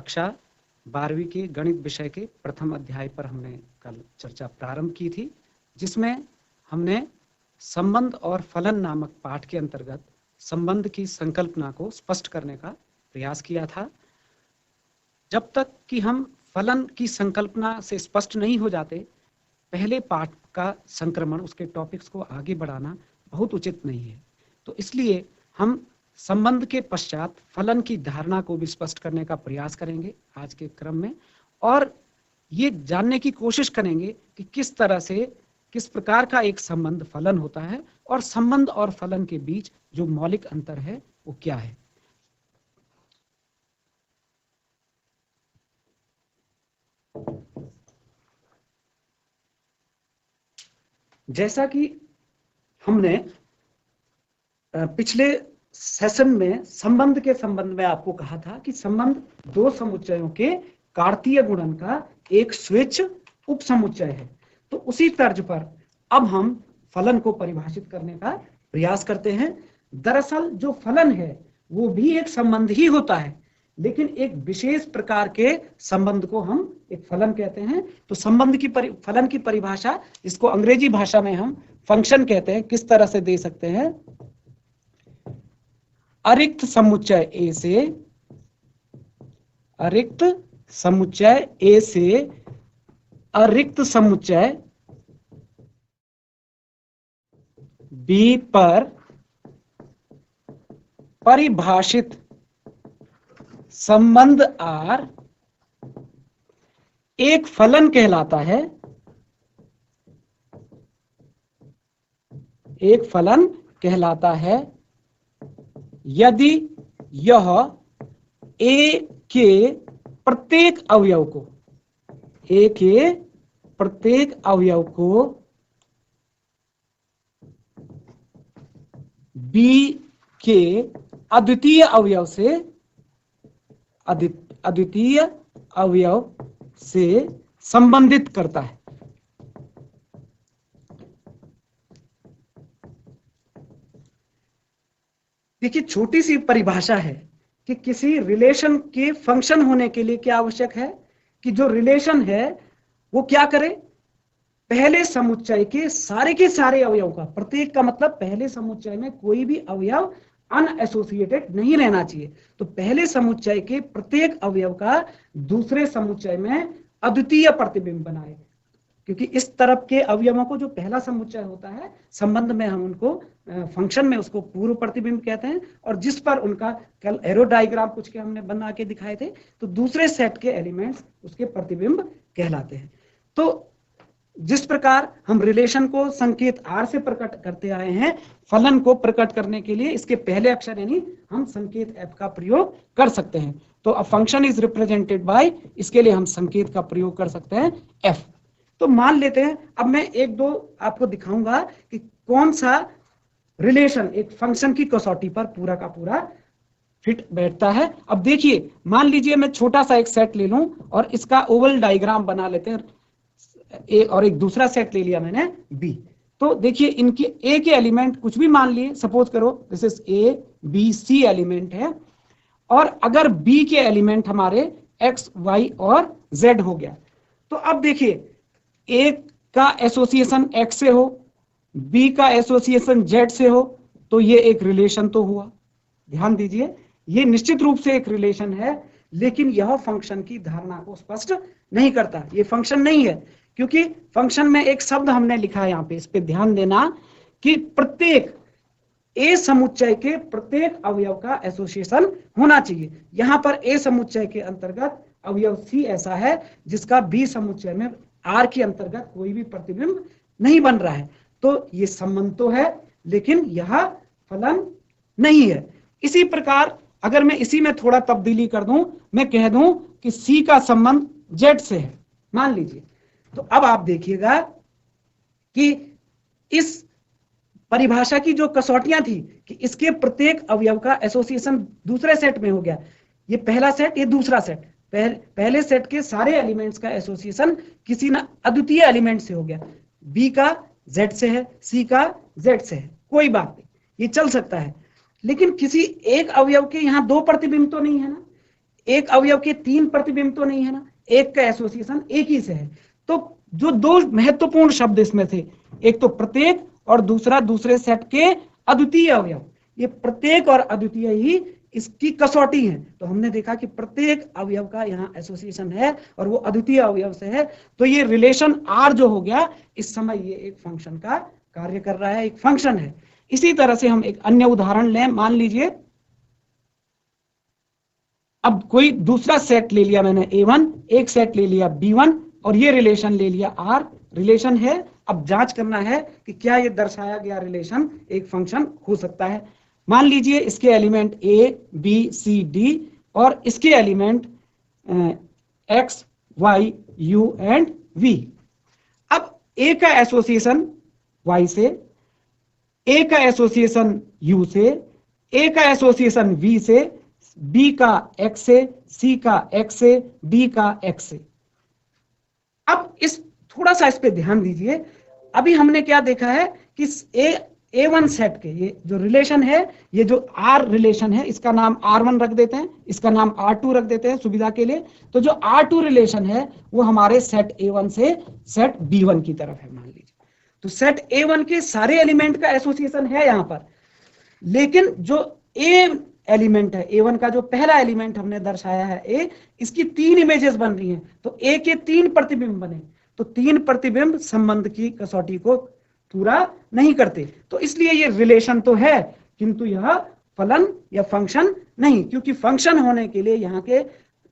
कक्षा 12वीं के गणित विषय के प्रथम अध्याय पर हमने कल चर्चा प्रारंभ की थी, जिसमें हमने संबंध और फलन नामक पाठ के अंतर्गत संबंध की संकल्पना को स्पष्ट करने का प्रयास किया था। जब तक कि हम फलन की संकल्पना से स्पष्ट नहीं हो जाते, पहले पाठ का संक्रमण, उसके टॉपिक्स को आगे बढ़ाना बहुत उचित नहीं है। तो इसलिए हम संबंध के पश्चात फलन की धारणा को भी स्पष्ट करने का प्रयास करेंगे आज के क्रम में, और ये जानने की कोशिश करेंगे कि किस तरह से, किस प्रकार का एक संबंध फलन होता है और संबंध और फलन के बीच जो मौलिक अंतर है वो क्या है। जैसा कि हमने पिछले सेशन में संबंध के संबंध में आपको कहा था कि संबंध दो समुच्चयों के कार्तीय गुणन का एक स्वेच्छ उपसमुच्चय है। तो उसी तर्ज पर अब हम फलन को परिभाषित करने का प्रयास करते हैं। दरअसल जो फलन है वो भी एक संबंध ही होता है, लेकिन एक विशेष प्रकार के संबंध को हम एक फलन कहते हैं। तो संबंध की फलन की परिभाषा, इसको अंग्रेजी भाषा में हम फंक्शन कहते हैं, किस तरह से दे सकते हैं? अरिक्त समुच्चय ए से, अरिक्त समुच्चय ए से अरिक्त समुच्चय बी पर परिभाषित संबंध आर एक फलन कहलाता है। एक फलन कहलाता है यदि यह ए के प्रत्येक अवयव को, ए के प्रत्येक अवयव को बी के अद्वितीय अवयव से, अद्वितीय अवयव से संबंधित करता है। देखिए, छोटी सी परिभाषा है कि किसी रिलेशन के फंक्शन होने के लिए क्या आवश्यक है कि जो रिलेशन है वो क्या करे? पहले समुच्चय के सारे अवयव का, प्रत्येक का मतलब पहले समुच्चय में कोई भी अवयव अनएसोसिएटेड नहीं रहना चाहिए। तो पहले समुच्चय के प्रत्येक अवयव का दूसरे समुच्चय में अद्वितीय प्रतिबिंब बनाए, क्योंकि इस तरफ के अवयवों को जो पहला समुच्चय होता है संबंध में हम उनको फंक्शन में उसको पूर्व प्रतिबिंब कहते हैं, और जिस पर उनका कल एरो डायग्राम कुछ के हमने बना के दिखाए थे, तो दूसरे सेट के एलिमेंट्स उसके प्रतिबिंब कहलाते हैं। तो जिस प्रकार हम रिलेशन को संकेत आर से प्रकट करते आए हैं, फलन को प्रकट करने के लिए इसके पहले अक्षर यानी हम संकेत एफ का प्रयोग कर सकते हैं। तो a function is represented by, इसके लिए हम संकेत का प्रयोग कर सकते हैं एफ। तो मान लेते हैं, अब मैं एक दो आपको दिखाऊंगा कि कौन सा रिलेशन एक फंक्शन की कसौटी पर पूरा का पूरा फिट बैठता है। अब देखिए, मान लीजिए मैं छोटा सा एक सेट ले लूं और इसका ओवल डायग्राम बना लेते हैं, ए, और एक दूसरा सेट ले लिया मैंने बी। तो देखिए, इनके ए के एलिमेंट कुछ भी मान लिए, सपोज करो this is A B C element है, और अगर बी के एलिमेंट हमारे एक्स वाई और जेड हो गया, तो अब देखिए ए का एसोसिएशन एक्स से हो, बी का एसोसिएशन जेड से हो, तो ये एक रिलेशन तो हुआ। ध्यान दीजिए, ये निश्चित रूप से एक रिलेशन है, लेकिन यह फंक्शन की धारणा को स्पष्ट नहीं करता। ये फंक्शन नहीं है, क्योंकि फंक्शन में एक शब्द हमने लिखा है यहाँ पे, इस पे ध्यान देना कि प्रत्येक ए समुच्चय के प्रत्येक अवयव का एसोसिएशन होना चाहिए। यहां पर ए समुच्चय के अंतर्गत अवयव सी ऐसा है जिसका बी समुच्चय में आर के अंतर्गत कोई भी प्रतिबिंब नहीं बन रहा है। तो ये संबंध तो है, लेकिन यह फलन नहीं है। इसी प्रकार अगर मैं इसी में थोड़ा तब्दीली कर दूं, मैं कह दूं कि सी का संबंध जेड से है, मान लीजिए, तो अब आप देखिएगा कि इस परिभाषा की जो कसौटियां थी कि इसके प्रत्येक अवयव का एसोसिएशन दूसरे सेट में हो गया, ये पहला सेट, ये दूसरा सेट, पहले सेट के सारे एलिमेंट्स का एसोसिएशन किसी ना अद्वितीय एलिमेंट से हो गया। बी का जेड से है, सी का जेड से है, कोई बात नहीं, ये चल सकता है। लेकिन किसी एक अवयव के यहाँ दो प्रतिबिंब तो नहीं है ना, एक अवयव के 3 प्रतिबिंब तो नहीं है ना, एक का एसोसिएशन एक ही से है। तो जो दो महत्वपूर्ण शब्द इसमें थे, एक तो प्रत्येक और दूसरा दूसरे सेट के अद्वितीय अवयव। ये प्रत्येक और अद्वितीय ही इसकी कसौटी है। तो हमने देखा कि प्रत्येक अवयव का यहाँ एसोसिएशन है और वो अद्वितीय अवयव से है। तो ये रिलेशन आर जो हो गया, इस समय ये एक फंक्शन का कार्य कर रहा है, एक फंक्शन है। इसी तरह से हम एक अन्य उदाहरण लें। मान लीजिए अब कोई दूसरा सेट ले लिया मैंने A1, एक सेट ले लिया B1 और ये रिलेशन ले लिया R, रिलेशन है। अब जांच करना है कि क्या ये दर्शाया गया रिलेशन एक फंक्शन हो सकता है। मान लीजिए इसके element A, B, C, D और इसके element X, Y, U and V। अब A का एसोसिएशन Y से, A का एसोसिएशन U से, A का एसोसिएशन V से, B का X से, C का X से, D का X से। अब थोड़ा सा इस पे ध्यान दीजिए। अभी हमने क्या देखा है कि A1 सेट के ये जो रिलेशन है, ये जो R रिलेशन है, इसका नाम R1 रख देते हैं, इसका नाम R2 रख देते हैं सुविधा के लिए। तो जो R2 रिलेशन है वो हमारे सेट A1 से सेट B1 की तरफ है मान लीजिए। तो सेट A1 के सारे एलिमेंट का एसोसिएशन है यहां पर, लेकिन जो A एलिमेंट है, A1 का जो पहला एलिमेंट हमने दर्शाया है A, इसकी 3 इमेजेस बन रही हैं। तो A के 3 प्रतिबिंब बने, तो 3 प्रतिबिंब संबंध की कसौटी को पूरा नहीं करते। तो इसलिए ये रिलेशन तो है किंतु यह फलन या फंक्शन नहीं, क्योंकि फंक्शन होने के लिए यहाँ के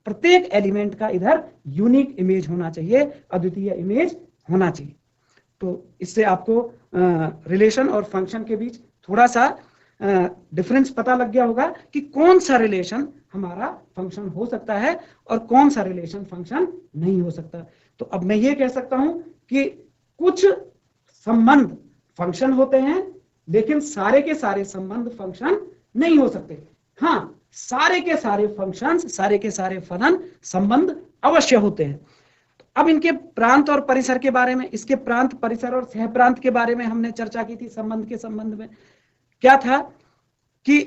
प्रत्येक एलिमेंट का इधर यूनिक इमेज होना चाहिए, अद्वितीय इमेज होना चाहिए। तो इससे आपको रिलेशन और फंक्शन के बीच थोड़ा सा डिफरेंस पता लग गया होगा कि कौन सा रिलेशन हमारा फंक्शन हो सकता है और कौन सा रिलेशन फंक्शन नहीं हो सकता। तो अब मैं ये कह सकता हूं कि कुछ संबंध फंक्शन होते हैं, लेकिन सारे के सारे संबंध फंक्शन नहीं हो सकते। हाँ, सारे के सारे फंक्शंस, सारे के सारे फलन संबंध अवश्य होते हैं। अब इनके प्रांत और परिसर के बारे में, इसके प्रांत, परिसर और सहप्रांत के बारे में हमने चर्चा की थी। संबंध के संबंध में क्या था कि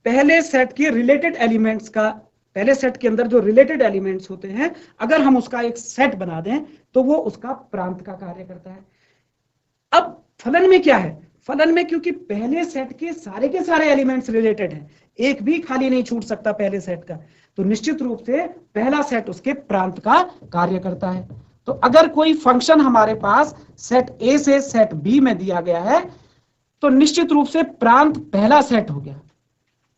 पहले सेट के रिलेटेड एलिमेंट्स का, पहले सेट के अंदर जो रिलेटेड एलिमेंट्स होते हैं, अगर हम उसका एक सेट बना दें तो वो उसका प्रांत का कार्य करता है। अब फलन में क्या है? फलन में क्योंकि पहले सेट के सारे एलिमेंट्स रिलेटेड हैं, एक भी खाली नहीं छूट सकता पहले सेट का, तो निश्चित रूप से पहला सेट उसके प्रांत का कार्य करता है। तो अगर कोई फंक्शन हमारे पास सेट A से सेट B में दिया गया है तो निश्चित रूप से प्रांत पहला सेट हो गया,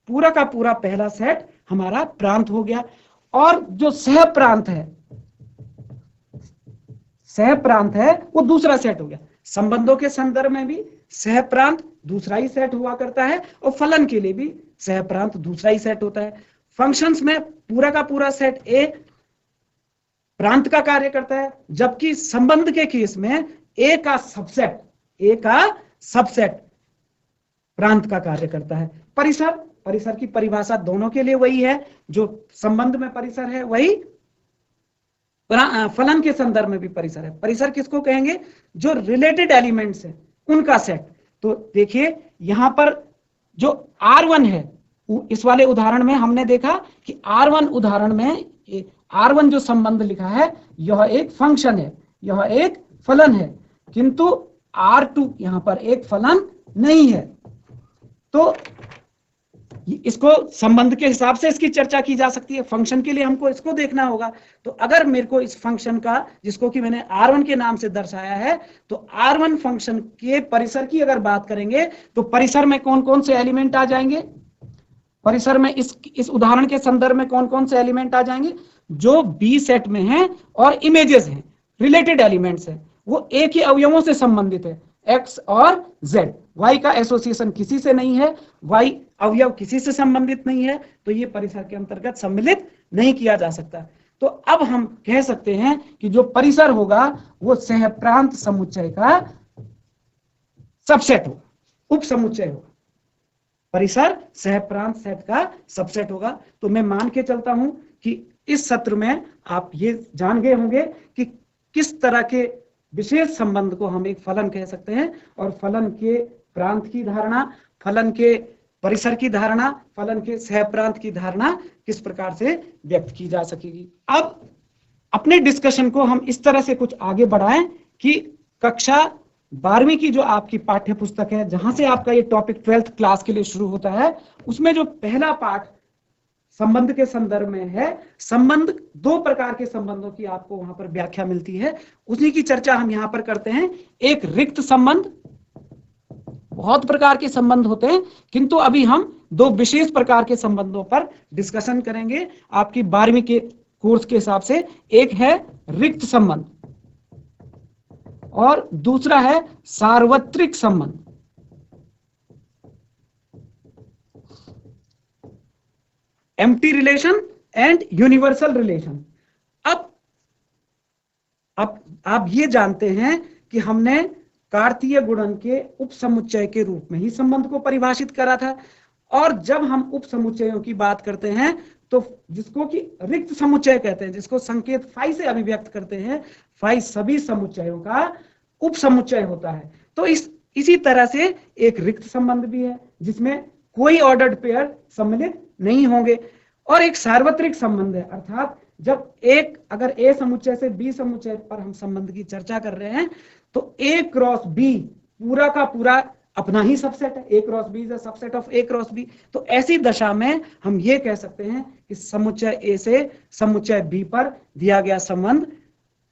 पूरा का पूरा पहला सेट हमारा प्रांत हो गया। और जो सह प्रांत है वो दूसरा सेट हो गया। संबंधों के संदर्भ में भी सह प्रांत दूसरा ही सेट हुआ करता है और फलन के लिए भी सह प्रांत दूसरा ही सेट होता है। फंक्शंस में पूरा का पूरा सेट A प्रांत का कार्य करता है, जबकि संबंध के केस में A का सबसेट प्रांत का कार्य करता है। परिसर की परिभाषा दोनों के लिए वही है, जो संबंध में परिसर है वही फलन के संदर्भ में भी परिसर है। परिसर किसको कहेंगे? जो रिलेटेड एलिमेंट्स है उनका सेट। तो देखिए यहां पर जो R1 है, इस वाले उदाहरण में हमने देखा कि R1 उदाहरण में R1 जो संबंध लिखा है यह एक फंक्शन है, यह एक फलन है, किंतु R2 यहां पर एक फलन नहीं है। तो इसको संबंध के हिसाब से इसकी चर्चा की जा सकती है, फंक्शन के लिए हमको इसको देखना होगा। तो अगर मेरे को इस फंक्शन का, जिसको कि मैंने R1 के नाम से दर्शाया है, तो R1 फंक्शन के परिसर की अगर बात करेंगे तो परिसर में कौन कौन से एलिमेंट आ जाएंगे? परिसर में इस उदाहरण के संदर्भ में कौन कौन से एलिमेंट आ जाएंगे? जो B सेट में हैं और इमेजेस हैं, रिलेटेड एलिमेंट्स हैं, वो एक ही अवयवों से संबंधित है, X और Z। Y का एसोसिएशन किसी से नहीं है, Y अवयव किसी से संबंधित नहीं है, तो ये परिसर के अंतर्गत सम्मिलित नहीं किया जा सकता। तो अब हम कह सकते हैं कि जो परिसर होगा वो सहप्रांत समुच्चय का सबसेट होगा, उप समुच्चय होगा। परिसर सहप्रांत सेट का सबसेट होगा। तो मैं मान के चलता हूं कि इस सत्र में आप ये जान गए होंगे कि किस तरह के विशेष संबंध को हम एक फलन कह सकते हैं, और फलन के प्रांत की धारणा, फलन के परिसर की धारणा, फलन के सहप्रांत की धारणा किस प्रकार से व्यक्त की जा सकेगी। अब अपने डिस्कशन को हम इस तरह से कुछ आगे बढ़ाएं कि कक्षा 12वीं की जो आपकी पाठ्य पुस्तक है, जहां से आपका ये टॉपिक 12th क्लास के लिए शुरू होता है, उसमें जो पहला पाठ संबंध के संदर्भ में है, संबंध, दो प्रकार के संबंधों की आपको वहां पर व्याख्या मिलती है, उसी की चर्चा हम यहां पर करते हैं। एक रिक्त संबंध, बहुत प्रकार के संबंध होते हैं, किंतु अभी हम दो विशेष प्रकार के संबंधों पर डिस्कशन करेंगे आपकी 12वीं के कोर्स के हिसाब से। एक है रिक्त संबंध और दूसरा है सार्वत्रिक संबंध। Empty relation and universal relation. अब आप ये जानते हैं कि हमने कार्तीय गुणन के उपसमुच्चय के रूप में ही संबंध को परिभाषित करा था, और जब हम उपसमुच्चयों की बात करते हैं तो जिसको कि रिक्त समुच्चय कहते हैं, जिसको संकेत फाई से अभिव्यक्त करते हैं, फाई सभी समुच्चयों का उपसमुच्चय होता है। तो इसी तरह से एक रिक्त संबंध भी है जिसमें कोई ऑर्डर्ड पेयर सम्मिलित नहीं होंगे, और एक सार्वत्रिक संबंध है, अर्थात जब अगर ए समुच्चय से बी समुच्चय पर हम संबंध की चर्चा कर रहे हैं तो ए क्रॉस बी पूरा का पूरा अपना ही सबसेट है, A cross B is a subset of A cross B. तो ऐसी दशा में हम ये कह सकते हैं कि समुच्चय ए से समुच्चय बी पर दिया गया संबंध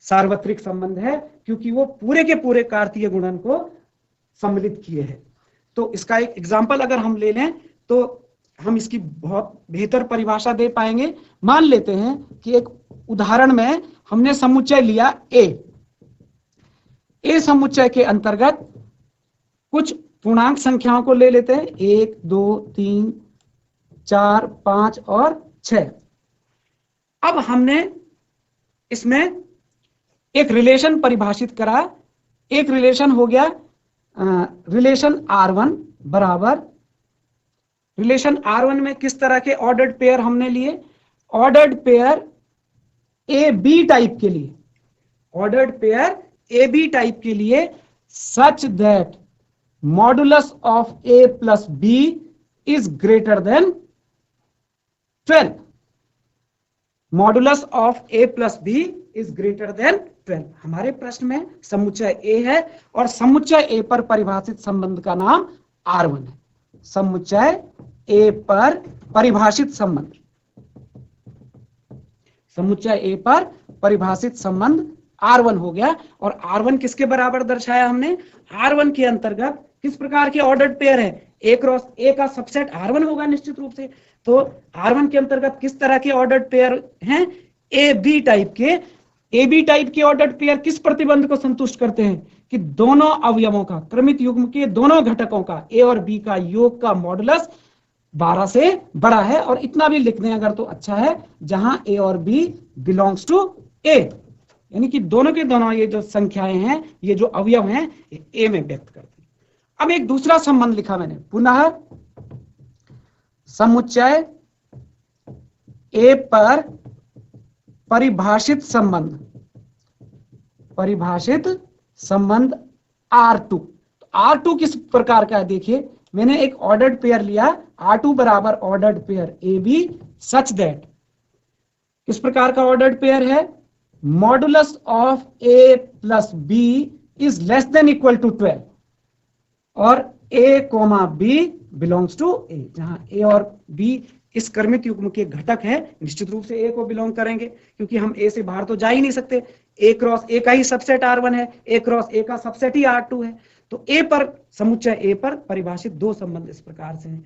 सार्वत्रिक संबंध है, क्योंकि वो पूरे के पूरे कार्तीय गुणन को सम्मिलित किए हैं। तो इसका एक एग्जाम्पल अगर हम ले लें तो हम इसकी बहुत बेहतर परिभाषा दे पाएंगे। मान लेते हैं कि एक उदाहरण में हमने समुच्चय लिया ए समुच्चय के अंतर्गत कुछ पूर्णांक संख्याओं को ले लेते हैं, 1 2 3 4 5 और 6। अब हमने इसमें एक रिलेशन परिभाषित करा। एक रिलेशन हो गया रिलेशन R1 बराबर, रिलेशन R1 में किस तरह के ऑर्डर्ड पेयर हमने लिए, ordered pair A B type के लिए, ordered pair A B type के लिए such that modulus of A plus B is greater than 12। Modulus of A plus B is greater than 12। हमारे प्रश्न में समुच्चय ए है और समुच्चय ए पर परिभाषित संबंध का नाम R1 है। समुच्चय ए पर परिभाषित संबंध, समुच्चय ए पर परिभाषित संबंध R1 हो गया। और R1 किसके बराबर दर्शाया हमने, R1 के अंतर्गत किस प्रकार के ऑर्डर्ड पेयर है, ए क्रॉस ए का सबसेट R1 होगा निश्चित रूप से। तो R1 के अंतर्गत किस तरह के ऑर्डर्ड पेयर हैं, ए बी टाइप के। ए बी टाइप के ऑर्डर्ड पेयर किस प्रतिबंध को संतुष्ट करते हैं कि दोनों अवयवों का, क्रमित युग्म के दोनों घटकों का, ए और बी का योग का मॉडुलस 12 से बड़ा है। और इतना भी लिख दें अगर तो अच्छा है, जहां ए और बी बिलोंग्स टू ए, यानी कि दोनों के दोनों ये जो संख्याएं हैं, ये जो अवयव हैं, ए में व्यक्त करते हैं। अब एक दूसरा संबंध लिखा मैंने, पुनः समुच्चय ए पर परिभाषित संबंध, परिभाषित संबंध R2। R2 किस प्रकार का है, देखिए मैंने एक ऑर्डर्ड पेयर लिया, R2 बराबर ordered pair A B such that, किस प्रकार का ऑर्डर्ड पेयर है, modulus of A plus B is less than equal to 12 और A comma B belongs to A, जहां ए और बी इस क्रमित युग्म के घटक है, निश्चित रूप से ए को बिलोंग करेंगे, क्योंकि हम ए से बाहर तो जा ही नहीं सकते। ए क्रॉस ए का ही सबसेट R1 है, ए क्रॉस ए का सबसेट ही R2 है। तो ए पर, समुच्चय ए पर परिभाषित दो संबंध इस प्रकार से हैं।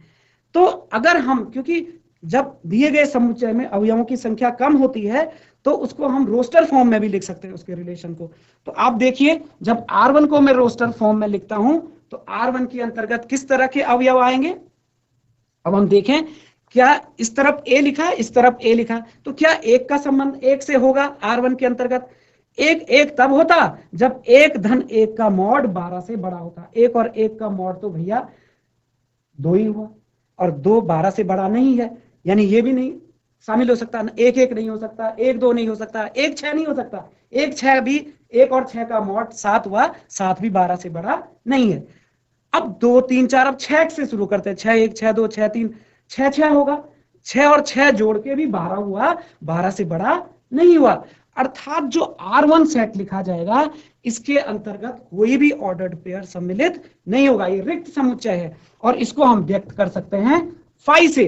तो अगर हम, क्योंकि जब दिए गए समुच्चय में अवयवों की संख्या कम होती है तो उसको हम रोस्टर फॉर्म में भी लिख सकते हैं उसके रिलेशन को। तो आप देखिए, जब R1 को मैं रोस्टर फॉर्म में लिखता हूं तो R1 के अंतर्गत किस तरह के अवयव आएंगे। अब हम देखें, क्या इस तरफ ए लिखा है, इस तरफ ए लिखा, तो क्या एक का संबंध एक से होगा R1 के अंतर्गत। एक तब होता जब 1 धन 1 का मॉड 12 से बड़ा होता। 1 और 1 का मॉड तो भैया 2 ही हुआ, और 2 12 से बड़ा नहीं है, यानी ये भी नहीं शामिल हो सकता, 1 1 नहीं हो सकता, 1 2 नहीं हो सकता, 1 6 नहीं हो सकता, 1 6 भी, 1 और 6 का मॉड 7 हुआ, 7 भी 12 से बड़ा नहीं है। अब 2 3 4, अब 6 से शुरू करते हैं, 6 1 6 2 6 3, 6 होगा, 6 और 6 जोड़ के भी 12 हुआ, 12 से बड़ा नहीं हुआ। अर्थात जो R1 सेट लिखा जाएगा इसके अंतर्गत कोई भी ऑर्डर्ड पेयर सम्मिलित नहीं होगा, ये रिक्त समुच्चय है। और इसको हम व्यक्त कर सकते हैं फाई से,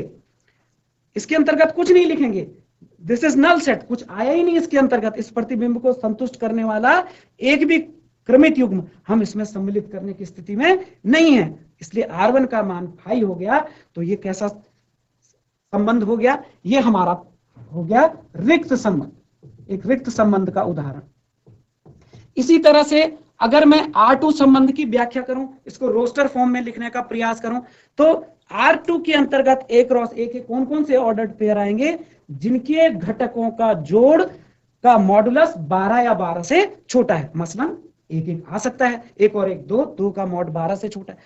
इसके अंतर्गत कुछ नहीं लिखेंगे, दिस इज नल सेट, कुछ आया ही नहीं इसके अंतर्गत, इस प्रतिबिंब को संतुष्ट करने वाला एक भी क्रमित युग्म हम इसमें सम्मिलित करने की स्थिति में नहीं है, इसलिए R1 का मान फाई हो गया। तो ये कैसा संबंध हो गया, ये हमारा हो गया रिक्त संबंध, एक रिक्त संबंध का उदाहरण। इसी तरह से अगर मैं R2 संबंध की व्याख्या करूं, इसको रोस्टर फॉर्म में लिखने का प्रयास करूं, तो R2 के अंतर्गत A क्रॉस A के कौन कौन से ऑर्डर्ड पेयर आएंगे, जिनके घटकों का जोड़ का मॉडुलस 12 या 12 से छोटा है। मसलन 1 1 आ सकता है, 1 और 1 2, 2 का मॉड 12 से छोटा है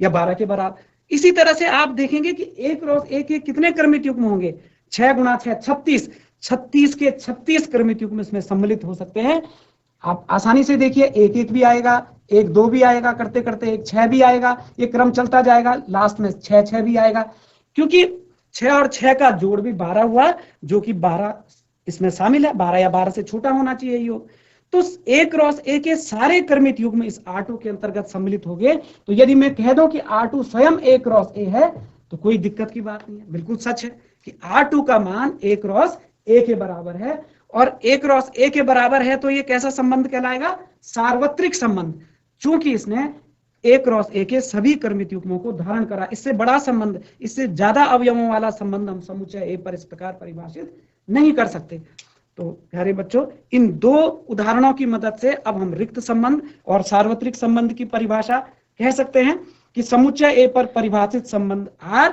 या 12 के बराबर। इसी तरह से आप देखेंगे कि A क्रॉस A के कितने क्रमित युग्म होंगे, 6 गुणा 6 36, 36 के 36 क्रमित युग्म इसमें सम्मिलित हो सकते हैं। आप आसानी से देखिए, 1 1 भी आएगा, 1 2 भी आएगा, करते करते 1 6 भी आएगा, ये क्रम चलता जाएगा, लास्ट में 6 6 भी आएगा, क्योंकि 6 और 6 का जोड़ भी 12 हुआ, जो कि 12 इसमें शामिल है, 12 या 12 से छोटा होना चाहिए योग। तो A क्रॉस A के सारे क्रमित युग्म इस R2 के अंतर्गत सम्मिलित हो गए। तो यदि मैं कह दूं कि R2 स्वयं A क्रॉस A है तो कोई दिक्कत की बात नहीं है, बिल्कुल सच है कि R2 का मान A क्रॉस A के बराबर है। और A क्रॉस A के बराबर है तो ये कैसा संबंध कहलाएगा, सार्वत्रिक संबंध, चूंकि इसने A क्रॉस A के सभी क्रमित युग्मों को धारण करा। इससे बड़ा संबंध, इससे ज्यादा अवयवों वाला संबंध हम समुच्चय A पर इस प्रकार परिभाषित नहीं कर सकते। तो प्यारे बच्चों, इन दो उदाहरणों की मदद से अब हम रिक्त संबंध और सार्वत्रिक संबंध की परिभाषा कह सकते हैं कि समुच्चय A पर परिभाषित संबंध R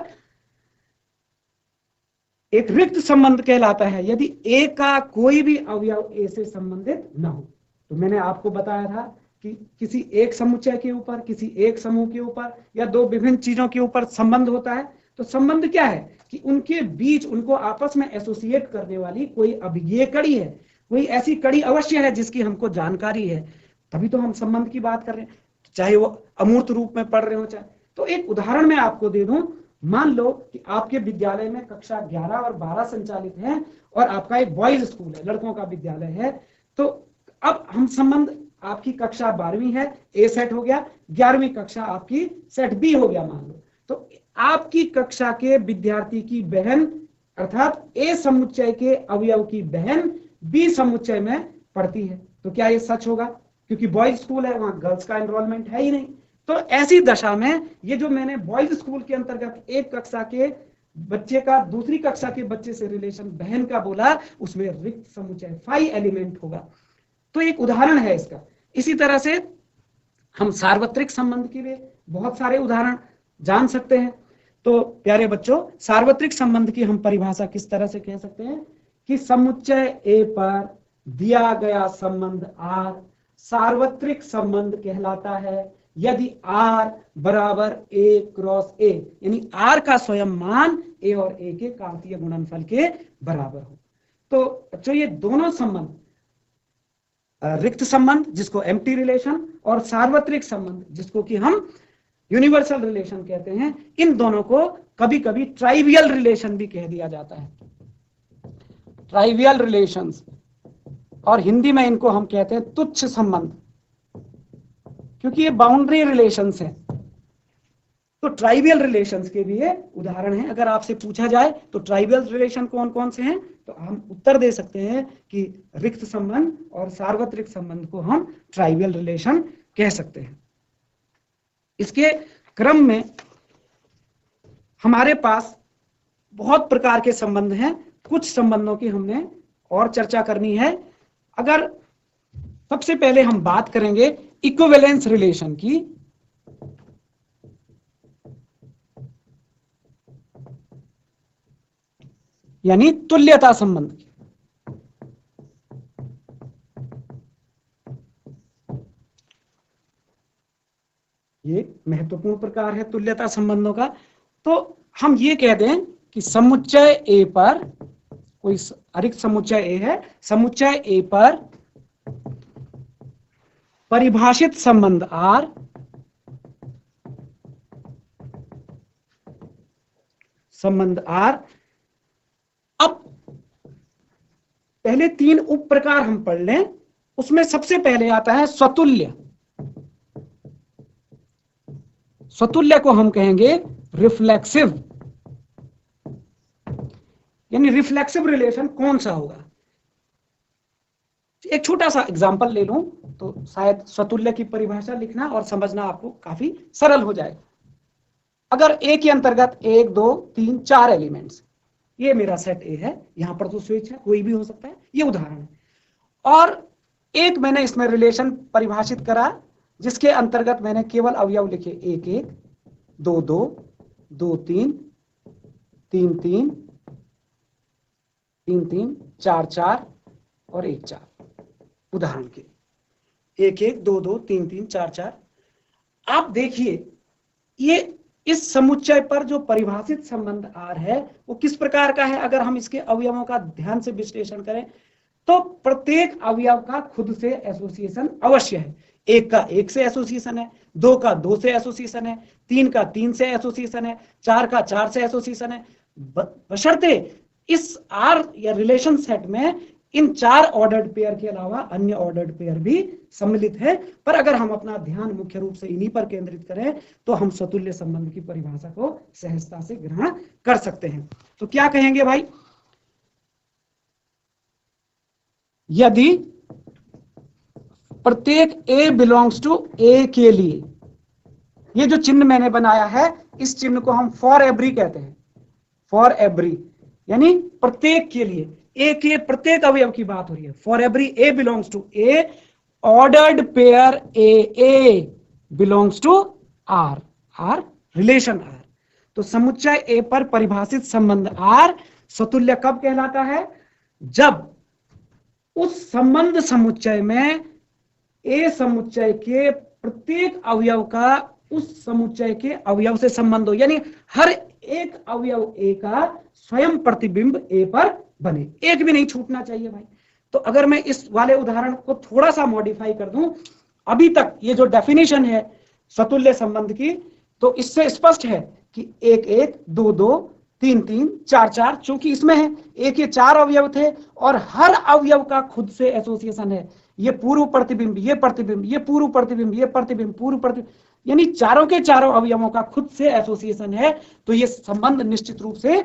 एक रिक्त संबंध कहलाता है यदि A का कोई भी अवयव A से संबंधित न हो। तो मैंने आपको बताया था कि किसी एक समुच्चय के ऊपर, किसी एक समूह के ऊपर या दो विभिन्न चीजों के ऊपर संबंध होता है, तो संबंध क्या है कि उनके बीच, उनको आपस में एसोसिएट करने वाली कोई अभिज्ञेय कड़ी है, कोई ऐसी कड़ी अवश्य है जिसकी हमको जानकारी है, तभी तो हम संबंध की बात कर रहे हैं, चाहे वो अमूर्त रूप में पढ़ रहे हो चाहे। तो एक उदाहरण मैं आपको दे दूं, मान लो कि आपके विद्यालय में कक्षा 11 और 12 संचालित है और आपका एक बॉयज स्कूल है, लड़कों का विद्यालय है। तो अब हम संबंध, आपकी कक्षा 12वीं है, ए सेट हो गया, 11वीं कक्षा आपकी सेट बी हो गया मान लो। तो आपकी कक्षा के विद्यार्थी की बहन अर्थात ए समुच्चय के अवयव की बहन बी समुच्चय में पढ़ती है, तो क्या ये सच होगा? क्योंकि बॉयज स्कूल है, वहां गर्ल्स का एनरोलमेंट है ही नहीं। तो ऐसी दशा में ये जो मैंने बॉयज स्कूल के अंतर्गत एक कक्षा के बच्चे का दूसरी कक्षा के बच्चे से रिलेशन बहन का बोला, उसमें रिक्त समुच्चय फाई एलिमेंट होगा। तो एक उदाहरण है इसका। इसी तरह से हम सार्वत्रिक संबंध के लिए बहुत सारे उदाहरण जान सकते हैं। तो प्यारे बच्चों, सार्वत्रिक संबंध की हम परिभाषा किस तरह से कह सकते हैं कि समुच्चय ए पर दिया गया संबंध R सार्वत्रिक संबंध कहलाता है यदि R बराबर A क्रॉस A, यानी R का स्वयं मान A और A के कार्तीय गुणनफल के बराबर हो। तो बच्चों, ये दोनों संबंध, रिक्त संबंध जिसको एम्प्टी रिलेशन और सार्वत्रिक संबंध जिसको कि हम यूनिवर्सल रिलेशन कहते हैं, इन दोनों को कभी कभी ट्राइवियल रिलेशन भी कह दिया जाता है, ट्राइवियल रिलेशंस, और हिंदी में इनको हम कहते हैं तुच्छ संबंध, क्योंकि ये बाउंड्री रिलेशंस हैं। तो ट्राइवियल रिलेशंस के भी ये उदाहरण हैं। अगर आपसे पूछा जाए तो ट्राइवियल रिलेशन कौन कौन से हैं, तो हम उत्तर दे सकते हैं कि रिक्त संबंध और सार्वत्रिक संबंध को हम ट्राइवियल रिलेशन कह सकते हैं। इसके क्रम में हमारे पास बहुत प्रकार के संबंध हैं, कुछ संबंधों की हमने और चर्चा करनी है। अगर सबसे पहले हम बात करेंगे इक्विवेलेंस रिलेशन की, यानी तुल्यता संबंध की। ये महत्वपूर्ण प्रकार है तुल्यता संबंधों का। तो हम ये कह दें कि समुच्चय ए पर, कोई अरिक्त समुच्चय ए है, समुच्चय ए पर परिभाषित संबंध R संबंध आर। अब पहले 3 उप प्रकार हम पढ़ लें। उसमें सबसे पहले आता है स्वतुल्य। स्वतुल्य को हम कहेंगे रिफ्लेक्सिव। यानी रिफ्लेक्सिव रिलेशन कौन सा होगा? एक छोटा सा एग्जांपल ले लूं तो शायद स्वतुल्य की परिभाषा लिखना और समझना आपको काफी सरल हो जाए। अगर ए के अंतर्गत 1 2 3 4 एलिमेंट्स, ये मेरा सेट ए है, यहां पर तो स्विच है, कोई भी हो सकता है, ये उदाहरण है। और एक मैंने इसमें रिलेशन परिभाषित करा जिसके अंतर्गत मैंने केवल अवयव लिखे 1 1 2 2 2 3 3 3 3 3 4 4 और 1 4। उदाहरण के 1 1 2 2 3 3 4 4। आप देखिए ये इस समुच्चय पर जो परिभाषित संबंध आर है वो किस प्रकार का है। अगर हम इसके अवयवों का ध्यान से विश्लेषण करें तो प्रत्येक अवयव का खुद से एसोसिएशन अवश्य है। 1 का 1 से एसोसिएशन है, 2 का 2 से एसोसिएशन है, 3 का 3 से एसोसिएशन है, 4 का 4 से एसोसिएशन है। बशर्ते इस आर या रिलेशन सेट में इन 4 ऑर्डर्ड पेयर के अलावा अन्य ऑर्डर्ड पेयर भी सम्मिलित है। पर अगर हम अपना ध्यान मुख्य रूप से इन्हीं पर केंद्रित करें तो हम स्वतुल्य संबंध की परिभाषा को सहजता से ग्रहण कर सकते हैं। तो क्या कहेंगे भाई? यदि प्रत्येक ए बिलोंग्स टू ए के लिए, ये जो चिन्ह मैंने बनाया है इस चिन्ह को हम फॉर एवरी कहते हैं। फॉर एवरी यानी प्रत्येक के लिए, ए के प्रत्येक अवयव की बात हो रही है। For every A belongs to A, ordered pair A belongs to R, R relation R. तो समुच्चय ए पर परिभाषित संबंध आर स्वतुल्य कब कहलाता है? जब उस संबंध समुच्चय में ए समुच्चय के प्रत्येक अवयव का उस समुच्चय के अवयव से संबंध हो, यानी हर एक अवयव ए का स्वयं प्रतिबिंब ए पर बने, एक भी नहीं छूटना चाहिए भाई। तो अगर मैं इस वाले उदाहरण को थोड़ा सा मॉडिफाई कर दूं, अभी तक ये जो डेफिनेशन है स्वतुल्य संबंध की, तो इससे स्पष्ट है कि 1 1 2 2 3 3 4 4, चूंकि इसमें है ए के 4 अवयव थे और हर अवयव का खुद से एसोसिएशन है। ये पूर्व प्रतिबिंब, ये प्रतिबिंब, ये पूर्व प्रतिबिंब, ये प्रतिबिंब, पूर्व प्रतिबिंब, यानी चारों के चारों अवयवों का खुद से एसोसिएशन है। तो ये संबंध निश्चित रूप से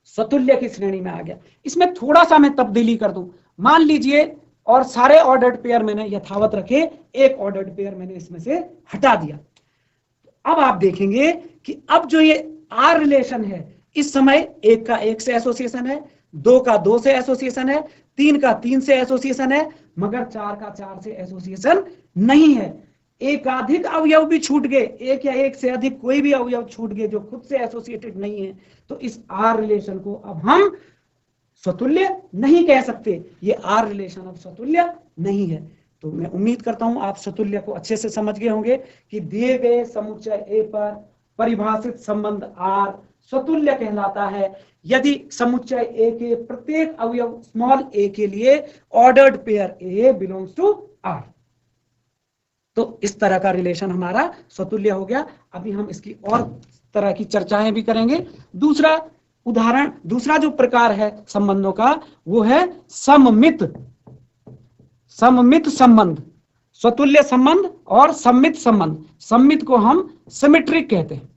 स्वतुल्य की श्रेणी में आ गया। इसमें थोड़ा सा मैं तब्दीली कर दूं, मान लीजिए, और सारे ऑर्डर्ड पेयर मैंने यथावत रखे, एक ऑर्डर्ड पेयर मैंने इसमें से हटा दिया। अब आप देखेंगे कि अब जो ये आर रिलेशन है इस समय 1 का 1 से एसोसिएशन है, 2 का 2 से एसोसिएशन है, 3 का 3 से एसोसिएशन है, मगर 4 का 4 से एसोसिएशन नहीं है। एकाधिक अवयव भी छूट गए, एक या एक से अधिक कोई भी अवयव छूट गए जो खुद से एसोसिएटेड नहीं है। तो इस आर रिलेशन को अब हम स्वतुल्य नहीं कह सकते। ये आर रिलेशन अब स्वतुल्य नहीं है। तो मैं उम्मीद करता हूं आप स्वतुल्य को अच्छे से समझ गए होंगे कि दिए गए समुच्चय ए पर परिभाषित संबंध आर स्वतुल्य कहलाता है यदि समुच्चय ए के प्रत्येक अवयव स्मॉल ए के लिए ordered pair A belongs to R. तो इस तरह का रिलेशन हमारा स्वतुल्य हो गया। अभी हम इसकी और तरह की चर्चाएं भी करेंगे। दूसरा उदाहरण, दूसरा जो प्रकार है संबंधों का वो है सममित। सममित संबंध, स्वतुल्य संबंध और सम्मित संबंध। सम्मित को हम सिमेट्रिक कहते हैं।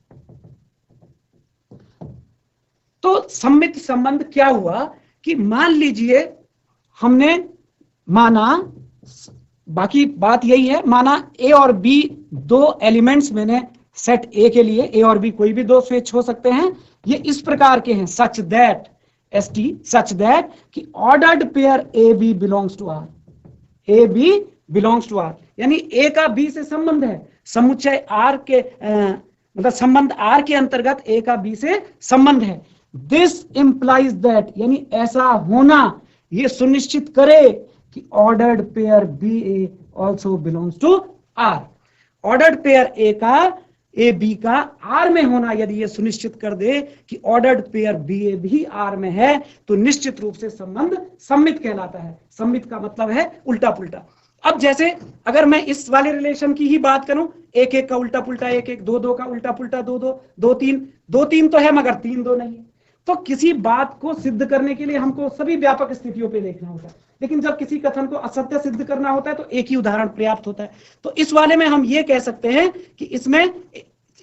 तो सम्मित संबंध क्या हुआ कि मान लीजिए हमने माना, बाकी बात यही है, माना ए और बी दो एलिमेंट्स मैंने सेट ए के लिए, ए और बी कोई भी दो स्विच हो सकते हैं, ये इस प्रकार के हैं, सच दैट सच दैट कि ordered pair A B belongs to R, A B belongs to R, यानी ए का बी से संबंध है, समुच्चय आर के मतलब संबंध आर के अंतर्गत ए का बी से संबंध है। दिस इंप्लाइज दैट, यानी ऐसा होना ये सुनिश्चित करे कि ordered pair B A also belongs to R. Ordered pair A का ए बी का आर में होना यदि ये सुनिश्चित कर दे कि ऑर्डर्ड पेयर बी ए भी आर में है, तो निश्चित रूप से संबंध सम्मित कहलाता है। सम्मित का मतलब है उल्टा पुल्टा। अब जैसे अगर मैं इस वाले रिलेशन की ही बात करूं, एक एक का उल्टा पुल्टा एक एक, दो दो का उल्टा पुल्टा दो दो, दो तीन तो है मगर तीन दो नहीं है। तो किसी बात को सिद्ध करने के लिए हमको सभी व्यापक स्थितियों पे देखना होता है, लेकिन जब किसी कथन को असत्य सिद्ध करना होता है तो एक ही उदाहरण पर्याप्त होता है। तो इस वाले में हम ये कह सकते हैं कि इसमें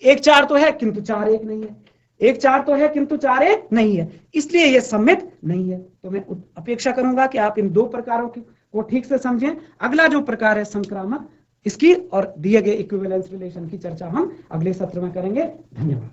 एक चार तो है किंतु चार एक नहीं है, एक चार तो है किंतु चार एक नहीं है, इसलिए यह सम्मित नहीं है। तो मैं अपेक्षा करूंगा कि आप इन दो प्रकारों को ठीक से समझें। अगला जो प्रकार है संक्रामक, इसकी और दिए गए इक्विवेलेंस रिलेशन की चर्चा हम अगले सत्र में करेंगे। धन्यवाद।